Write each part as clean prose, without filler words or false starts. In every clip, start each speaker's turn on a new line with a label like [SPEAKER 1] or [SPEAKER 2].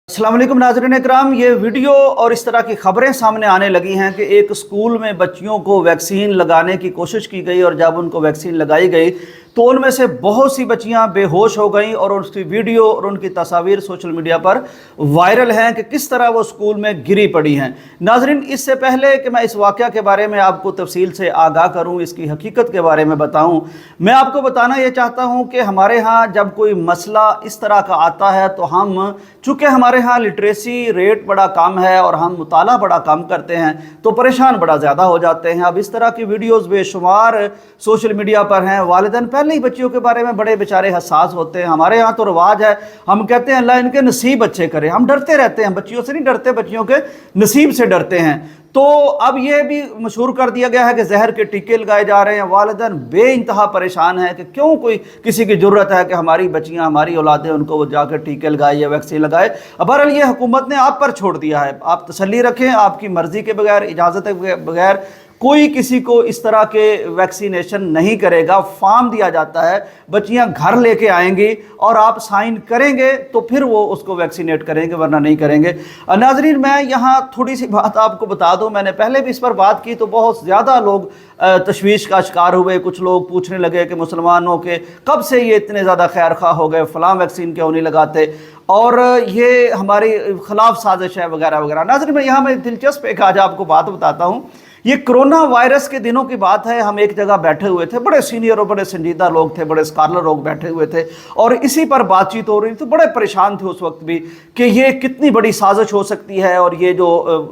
[SPEAKER 1] अस्सलाम वालेकुम नाज़रीन इकराम, ये वीडियो और इस तरह की खबरें सामने आने लगी हैं कि एक स्कूल में बच्चियों को वैक्सीन लगाने की कोशिश की गई और जब उनको वैक्सीन लगाई गई तो उनमें से बहुत सी बच्चियां बेहोश हो गईं और उसकी वीडियो और उनकी तस्वीर सोशल मीडिया पर वायरल हैं कि किस तरह वो स्कूल में गिरी पड़ी हैं। नाज़रीन, इससे पहले कि मैं इस वाक़या के बारे में आपको तफसील से आगाह करूं, इसकी हकीकत के बारे में बताऊं, मैं आपको बताना ये चाहता हूं कि हमारे यहाँ जब कोई मसला इस तरह का आता है तो हम, चूँकि हमारे यहाँ लिटरेसी रेट बड़ा कम है और हम मुताला बड़ा कम करते हैं, तो परेशान बड़ा ज़्यादा हो जाते हैं। अब इस तरह की वीडियोज़ बेशुमार सोशल मीडिया पर हैं। वालिदैन पहले ही बच्चियों के बारे में बड़े बेचारे हसास होते हैं। हमारे यहाँ तो रिवाज है, हम कहते हैं अल्लाह इनके नसीब अच्छे करे। हम डरते रहते हैं, बच्चियों से नहीं डरते, बच्चियों के नसीब से डरते हैं। तो अब ये भी मशहूर कर दिया गया है कि जहर के टीके लगाए जा रहे हैं। वालिदैन बेइंतहा परेशान है कि क्यों कोई किसी की ज़रूरत है कि हमारी बच्चियां, हमारी औलादें, उनको वो जाकर टीके लगाए या वैक्सीन लगाए। बहरहाल ये हुकूमत ने आप पर छोड़ दिया है, आप तसल्ली रखें। आपकी मर्ज़ी के बगैर, इजाज़त के बगैर कोई किसी को इस तरह के वैक्सीनेशन नहीं करेगा। फॉर्म दिया जाता है, बच्चियां घर लेके आएंगी और आप साइन करेंगे तो फिर वो उसको वैक्सीनेट करेंगे, वरना नहीं करेंगे। नाजरीन, मैं यहाँ थोड़ी सी बात आपको बता दूं, मैंने पहले भी इस पर बात की तो बहुत ज़्यादा लोग तशवीश का शिकार हुए। कुछ लोग पूछने लगे कि मुसलमानों के कब से ये इतने ज़्यादा खैर खा हो गए, फ़लाँ वैक्सीन क्यों नहीं लगाते और ये हमारी खिलाफ साजिश है वगैरह वगैरह। नाज़रीन, मैं यहाँ मैं दिलचस्प एक आज आपको बात बताता हूँ। ये कोरोना वायरस के दिनों की बात है। हम एक जगह बैठे हुए थे, बड़े सीनियर और बड़े संजीदा लोग थे, बड़े स्कॉलर लोग बैठे हुए थे और इसी पर बातचीत हो रही थी। बड़े परेशान थे उस वक्त भी कि ये कितनी बड़ी साजिश हो सकती है और ये जो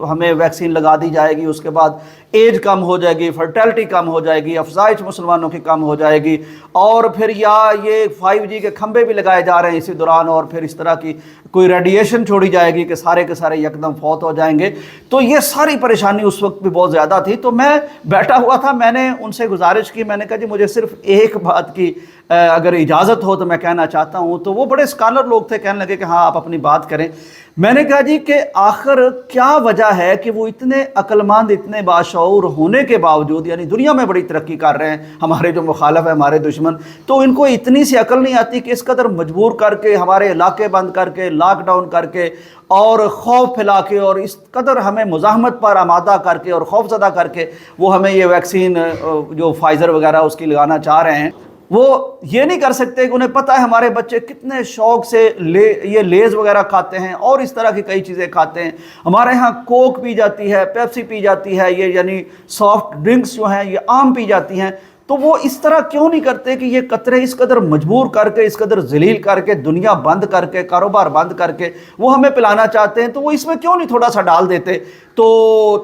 [SPEAKER 1] हमें वैक्सीन लगा दी जाएगी, उसके बाद एज कम हो जाएगी, फर्टिलिटी कम हो जाएगी, अफजाइश मुसलमानों की कम हो जाएगी और फिर या ये 5G के खंभे भी लगाए जा रहे हैं इसी दौरान और फिर इस तरह की कोई रेडिएशन छोड़ी जाएगी कि सारे के सारे यकदम फौत हो जाएंगे। तो ये सारी परेशानी उस वक्त भी बहुत ज़्यादा थी। तो मैं बैठा हुआ था, मैंने उनसे गुजारिश की, मैंने कहा जी मुझे सिर्फ एक बात की अगर इजाज़त हो तो मैं कहना चाहता हूँ। तो वो बड़े स्कॉलर लोग थे, कहने लगे कि हाँ आप अपनी बात करें। मैंने कहा जी कि आखिर क्या वजह है कि वो इतने अक्लमंद, इतने बाशऊर होने के बावजूद, यानी दुनिया में बड़ी तरक्की कर रहे हैं हमारे जो मुखालफ है, हमारे दुश्मन, तो इनको इतनी सी अकल नहीं आती कि इस कदर मजबूर करके, हमारे इलाके बंद करके, लॉकडाउन करके और खौफ फैला के और इस कदर हमें मुज़ाहमत पर आमादा करके और खौफज़दा करके वो हमें ये वैक्सीन जो फाइज़र वगैरह उसकी लगाना चाह रहे हैं। वो ये नहीं कर सकते कि उन्हें पता है हमारे बच्चे कितने शौक से ये लेज़ वगैरह खाते हैं और इस तरह की कई चीज़ें खाते हैं। हमारे यहाँ कोक पी जाती है, पेप्सी पी जाती है, ये यानी सॉफ्ट ड्रिंक्स जो हैं ये आम पी जाती हैं। तो वो इस तरह क्यों नहीं करते कि ये कतरे इस कदर मजबूर करके, इस कदर जलील करके, दुनिया बंद करके, कारोबार बंद करके वो हमें पिलाना चाहते हैं, तो वो इसमें क्यों नहीं थोड़ा सा डाल देते तो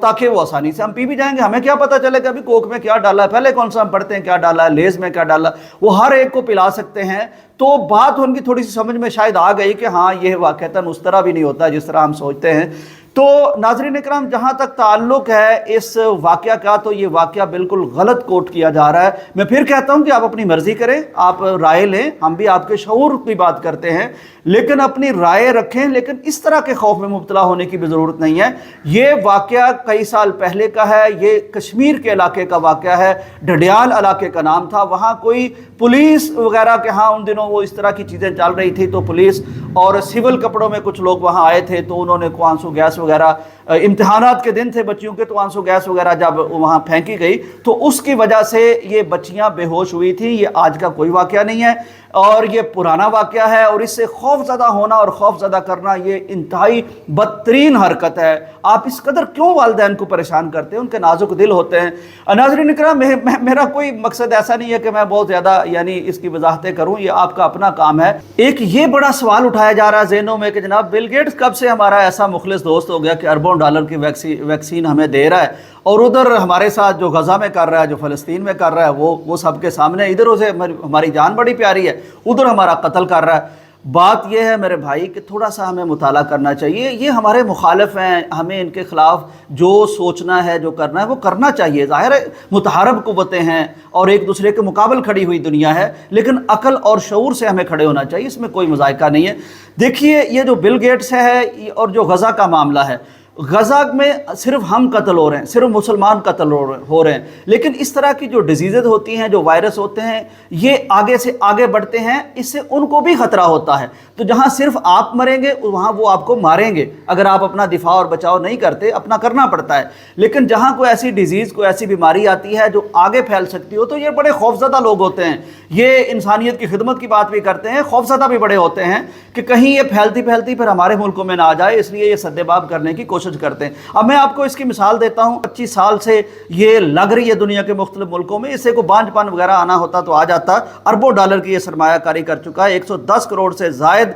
[SPEAKER 1] ताकि वो आसानी से हम पी भी जाएंगे। हमें क्या पता चलेगा अभी कोक में क्या डाला है, पहले कौन सा हम पढ़ते हैं क्या डाला है, लेज में क्या डाला, वो हर एक को पिला सकते हैं। तो बात उनकी थोड़ी सी समझ में शायद आ गई कि हाँ ये वाक़तन उस तरह भी नहीं होता जिस तरह हम सोचते हैं। तो नाज़रीन इकराम, जहाँ तक ताल्लुक़ है इस वाक़या का, तो ये वाक़या बिल्कुल गलत कोट किया जा रहा है। मैं फिर कहता हूँ कि आप अपनी मर्ज़ी करें, आप राय लें, हम भी आपके शऊर की बात करते हैं, लेकिन अपनी राय रखें, लेकिन इस तरह के खौफ में मुब्तला होने की भी ज़रूरत नहीं है। ये वाक़या कई साल पहले का है, ये कश्मीर के इलाके का वाक़या है, ढडियाल इलाके का नाम था। वहाँ कोई पुलिस वगैरह के, हाँ उन दिनों वो इस तरह की चीज़ें चल रही थी, तो पुलिस और सिविल कपड़ों में कुछ लोग वहाँ आए थे, तो उन्होंने आंसू गैस वगैरह, इम्तिहानात के दिन थे बच्चियों के, तो आंसू गैस वगैरह जब वहाँ फेंकी गई तो उसकी वजह से ये बच्चियाँ बेहोश हुई थी। ये आज का कोई वाक़या नहीं है और ये पुराना वाक़या है और इससे खौफज़दा होना और खौफज़दा करना ये इंतहाई बदतरीन हरकत है। आप इस कदर क्यों वालिदैन को परेशान करते हैं, उनके नाजुक दिल होते हैं। नाज़रीन इकराम, मेरा कोई मकसद ऐसा नहीं है कि मैं बहुत ज़्यादा यानी इसकी वजाहतें करूँ, ये आपका अपना काम है। एक ये बड़ा सवाल उठाया जा रहा है ज़हनों में कि जनाब बिल गेट्स कब से हमारा ऐसा मुखलिस दोस्त हो गया कि अरबों डॉलर की वैक्सीन हमें दे रहा है और उधर हमारे साथ जो गज़ा में कर रहा है, जो फ़लस्तीन में कर रहा है, वो सबके सामने, इधर उसे हमारी जान बड़ी प्यारी है, उधर हमारा कत्ल कर रहा है। बात यह है मेरे भाई कि थोड़ा सा हमें मुताला करना चाहिए। ये हमारे मुखालिफ हैं, हमें इनके ख़िलाफ़ जो सोचना है, जो करना है वो करना चाहिए। ज़ाहिर है मुतहारब क़ुव्वतें हैं और एक दूसरे के मुकाबल खड़ी हुई दुनिया है, लेकिन अकल और शऊर से हमें खड़े होना चाहिए, इसमें कोई मज़ायका नहीं है। देखिए ये जो बिल गेट्स है और जो गज़ा का मामला है, غزہ میں صرف ہم قتل ہو رہے ہیں، صرف مسلمان قتل ہو رہے ہیں، لیکن اس طرح کی جو ڈیزیزز ہوتی ہیں، جو وائرس ہوتے ہیں، یہ آگے سے آگے بڑھتے ہیں، اس سے ان کو بھی خطرہ ہوتا ہے۔ تو جہاں صرف آپ مریں گے وہاں وہ آپ کو ماریں گے اگر آپ اپنا دفاع اور بچاؤ نہیں کرتے، اپنا کرنا پڑتا ہے۔ لیکن جہاں کوئی ایسی ڈیزیز، کوئی ایسی بیماری آتی ہے جو آگے پھیل سکتی ہو، تو یہ بڑے خوفزدہ لوگ ہوتے ہیں، یہ انسانیت کی خدمت کی بات بھی کرتے ہیں، خوفزدہ بھی بڑے ہوتے ہیں کہ کہیں یہ پھیلتی پھیلتی پھر ہمارے ملکوں میں نہ آ جائے، اس لیے یہ سد باب کرنے کی کوشش کرتے ہیں۔ اب میں آپ کو اس کی مثال دیتا ہوں، 25 سال سے یہ لگ رہی ہے دنیا کے مختلف ملکوں میں، اس سے کوئی بانجھ پان وغیرہ آنا ہوتا تو آ جاتا۔ اربوں ڈالر کی یہ سرمایہ کاری کر چکا ہے، 110 کروڑ سے زائد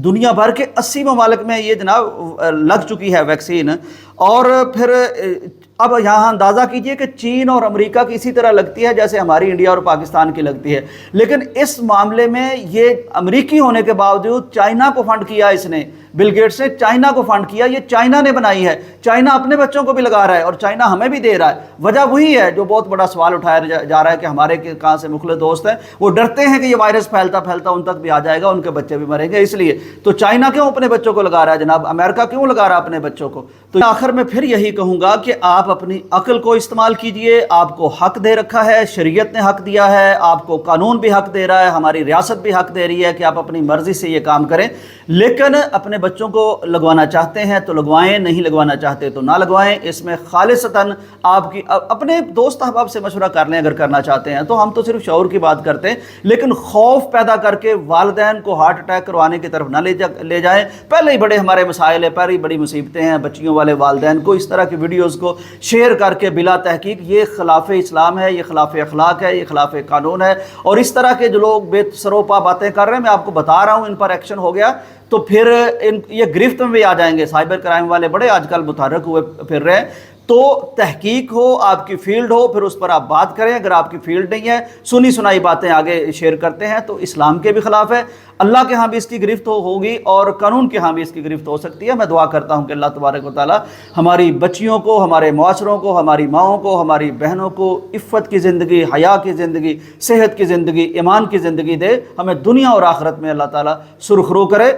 [SPEAKER 1] دنیا بھر کے 80 ممالک میں یہ جناب لگ چکی ہے ویکسین۔ اور پھر اب یہاں اندازہ کیجئے کہ چین اور امریکہ کی اسی طرح لگتی ہے جیسے ہماری انڈیا اور پاکستان کی لگتی ہے، لیکن اس معاملے میں یہ امریکی ہونے کے باوجود چائنا کو فنڈ کیا، اس نے بل گیٹس نے چائنا کو فنڈ کیا، یہ چائنا نے بنائی ہے، چائنا اپنے بچوں کو بھی لگا رہا ہے اور چائنا ہمیں بھی دے رہا ہے۔ وجہ وہی ہے جو بہت بڑا سوال اٹھایا جا رہا ہے کہ ہمارے کہاں سے مخلص دوست ہیں، وہ ڈرتے ہیں کہ یہ وائرس پھیلتا پھیلتا ان تک بھی آ جائے گا، ان کے بچے بھی مریں گے، اس لیے تو چائنا کیوں اپنے بچوں کو لگا رہا ہے جناب، امریکہ کیوں لگا رہا ہے اپنے بچوں کو؟ تو آخر میں پھر یہی کہوں گا کہ آپ اپنی عقل کو استعمال کیجئے، آپ کو حق دے رکھا ہے، شریعت نے حق دیا ہے، آپ کو قانون بھی حق دے رہا ہے، ہماری ریاست بھی حق دے رہی ہے کہ آپ اپنی مرضی سے یہ کام کریں، لیکن اپنے بچوں کو لگوانا چاہتے ہیں تو لگوائیں، نہیں لگوانا چاہتے تو نہ لگوائیں۔ اس میں خالصتاً آپ کی اپنے دوست احباب سے مشورہ کر لیں اگر کرنا چاہتے ہیں تو، ہم تو صرف شعور کی بات کرتے ہیں، لیکن خوف پیدا کر کے والدین کو ہارٹ اٹیک کروانے کی طرف نہ لے جائیں۔ پہلے ہی بڑے ہمارے مسائل ہیں، پہلے ہی بڑی مصیبتیں ہیں، بچیوں والے والدین کو اس طرح کی ویڈیوز کو شیئر کر کے بلا تحقیق، یہ خلاف اسلام ہے، یہ خلاف اخلاق ہے، یہ خلاف قانون ہے۔ اور اس طرح کے جو لوگ بے سروپا باتیں کر رہے ہیں، میں آپ کو بتا رہا ہوں، ان پر ایکشن ہو گیا تو پھر یہ گرفت میں بھی آ جائیں گے۔ سائبر کرائم والے بڑے آج کل متحرک ہوئے پھر رہے ہیں۔ تو تحقیق ہو، آپ کی فیلڈ ہو، پھر اس پر آپ بات کریں۔ اگر آپ کی فیلڈ نہیں ہے، سنی سنائی باتیں آگے شیئر کرتے ہیں تو اسلام کے بھی خلاف ہے، اللہ کے ہاں بھی اس کی گرفت ہوگی اور قانون کے ہاں بھی اس کی گرفت ہو سکتی ہے۔ میں دعا کرتا ہوں کہ اللہ تبارک و تعالی ہماری بچیوں کو، ہمارے معاشروں کو، ہماری ماؤں کو، ہماری بہنوں کو عفت کی زندگی، حیا کی زندگی، صحت کی زندگی، ایمان کی زندگی دے، ہمیں دنیا اور آخرت میں اللہ تعالی سرخرو کرے۔